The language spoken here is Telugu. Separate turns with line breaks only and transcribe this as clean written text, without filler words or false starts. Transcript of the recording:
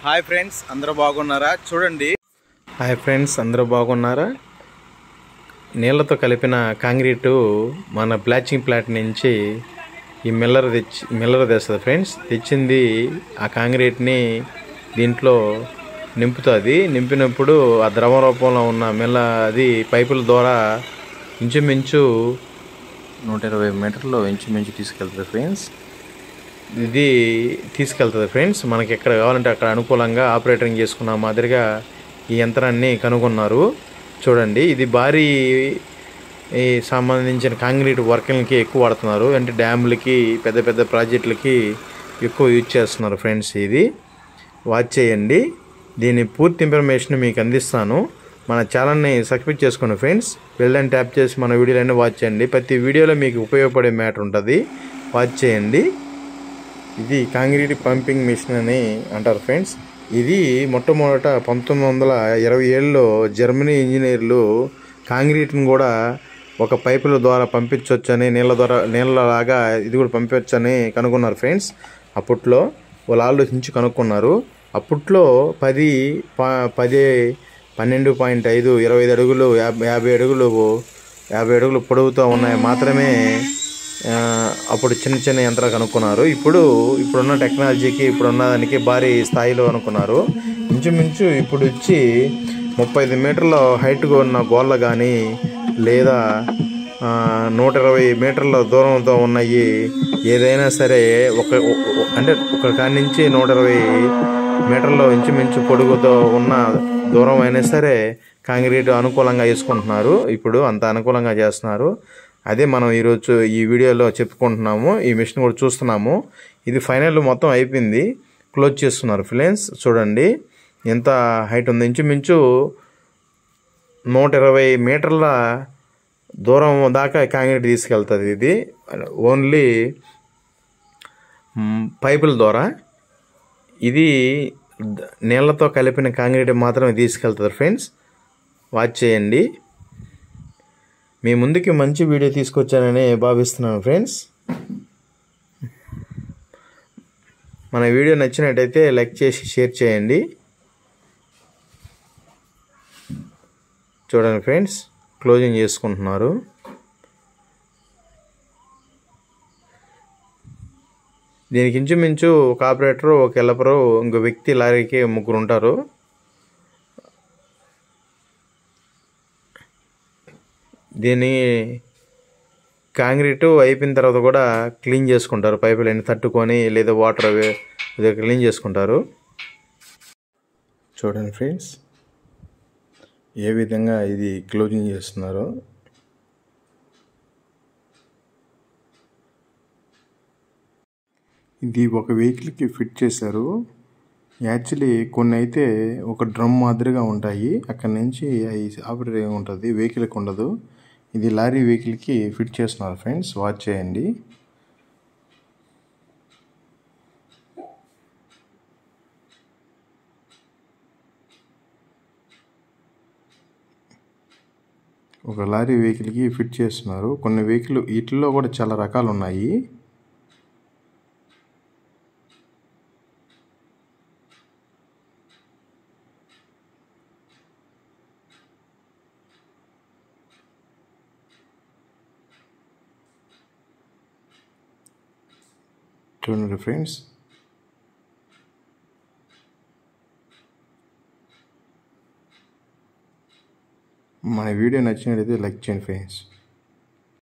హాయ్ ఫ్రెండ్స్, అందరూ బాగున్నారా? చూడండి. హాయ్ ఫ్రెండ్స్, అందరూ బాగున్నారా? నీళ్ళతో కలిపిన కాంక్రీటు మన బ్లాచింగ్ ప్లాంట్ నుంచి ఈ మిల్లర్ తెస్తుంది ఫ్రెండ్స్. తెచ్చింది ఆ కాంక్రీట్ని దీంట్లో నింపుతుంది. నింపినప్పుడు ఆ ద్రవ రూపంలో ఉన్న అది పైపుల ద్వారా ఇంచుమించు 120 మీటర్లు ఇంచుమించు తీసుకెళ్తుంది ఫ్రెండ్స్. ఇది తీసుకెళ్తుంది ఫ్రెండ్స్. మనకి ఎక్కడ కావాలంటే అక్కడ అనుకూలంగా ఆపరేటింగ్ చేసుకున్న మాదిరిగా ఈ యంత్రాన్ని కనుగొన్నారు. చూడండి, ఇది భారీ సంబంధించిన కాంక్రీట్ వర్క్లకి ఎక్కువ వాడుతున్నారు. అంటే డ్యాములకి, పెద్ద పెద్ద ప్రాజెక్టులకి ఎక్కువ యూజ్ చేస్తున్నారు ఫ్రెండ్స్. ఇది వాచ్ చేయండి. దీని పూర్తి ఇన్ఫర్మేషన్ మీకు అందిస్తాను. మన ఛానల్ని సబ్స్క్రైబ్ చేసుకోండి ఫ్రెండ్స్. బెల్ అని ట్యాప్ చేసి మన వీడియోలన్నీ వాచ్ చేయండి. ప్రతి వీడియోలో మీకు ఉపయోగపడే మ్యాటర్ ఉంటుంది. వాచ్ చేయండి. ఇది కాంక్రీట్ పంపింగ్ మిషన్ అని అంటారు ఫ్రెండ్స్. ఇది మొట్టమొదట 1927లో జర్మనీ ఇంజనీర్లు కాంక్రీట్ని కూడా ఒక పైపుల ద్వారా పంపించవచ్చని, నీళ్ళలాగా ఇది కూడా పంపించవచ్చని కనుగొన్నారు ఫ్రెండ్స్. అప్పట్లో వాళ్ళు ఆలోచించి కనుక్కున్నారు. అప్పట్లో 12.5 25 అడుగులు 50 అడుగులు పొడవుతో ఉన్నాయి మాత్రమే అప్పుడు చిన్న చిన్న యంత్రాలు కనుక్కున్నారు. ఇప్పుడున్న టెక్నాలజీకి, ఇప్పుడున్న దానికి భారీ స్థాయిలో అనుకున్నారు. ఇంచుమించు ఇప్పుడు వచ్చి 35 మీటర్ల హైట్గా ఉన్న గోళ్ళ కానీ, లేదా 120 మీటర్ల దూరంతో ఉన్నాయి ఏదైనా సరే, ఒక కాడి నుంచి 120 మీటర్లో ఇంచుమించు పొడుగుతో ఉన్న దూరం అయినా సరే కాంక్రీట్ అనుకూలంగా వేసుకుంటున్నారు. ఇప్పుడు అంత అనుకూలంగా చేస్తున్నారు. అదే మనం ఈరోజు ఈ వీడియోలో చెప్పుకుంటున్నాము. ఈ మిషన్ కూడా చూస్తున్నాము. ఇది ఫైనల్ మొత్తం అయిపోయింది. క్లోజ్ చేస్తున్నారు ఫ్రెండ్స్. చూడండి ఎంత హైట్ ఉంది. ఇంచుమించు 120 మీటర్ల దూరం దాకా కాంక్రీట్ తీసుకెళ్తుంది. ఇది ఓన్లీ పైపుల ద్వారా. ఇది నీళ్ళతో కలిపిన కాంక్రీట్ మాత్రమే తీసుకెళ్తుంది ఫ్రెండ్స్. వాచ్ చేయండి. మీ ముందుకి మంచి వీడియో తీసుకొచ్చానని భావిస్తున్నాను ఫ్రెండ్స్. మన వీడియో నచ్చినట్టయితే లైక్ చేసి షేర్ చేయండి. చూడండి ఫ్రెండ్స్, క్లోజింగ్ చేసుకుంటున్నారు. దీనికి ఇంచుమించు ఒక ఆపరేటరు, ఒక హెల్పరు, ఇంకో వ్యక్తి, లారీకి 3 ఉంటారు. దీని కాంక్రీటు అయిపోయిన తర్వాత కూడా క్లీన్ చేసుకుంటారు. పైపులన్నీ తట్టుకొని లేదా వాటర్ క్లీన్ చేసుకుంటారు. చూడండి ఫ్రెండ్స్, ఏ విధంగా ఇది క్లోజింగ్ చేస్తున్నారు. ఇది ఒక వెహికల్కి ఫిట్ చేశారు. యాక్చువల్లీ కొన్ని అయితే ఒక డ్రమ్ మాదిరిగా ఉంటాయి. అక్కడి నుంచి ఆపరేటింగ్ ఉంటుంది, వెహికల్కి ఉండదు. ఇది లారీ వెహికల్కి ఫిట్ చేస్తున్నారు ఫ్రెండ్స్. వాచ్ చేయండి. ఒక లారీ వెహికల్కి ఫిట్ చేస్తున్నారు. కొన్ని వెహికల్ వీటిల్లో కూడా చాలా రకాలు ఉన్నాయి. చూడండి ఫ్రెండ్స్, మన వీడియో నచ్చినట్లయితే లైక్ చేయండి ఫ్రెండ్స్.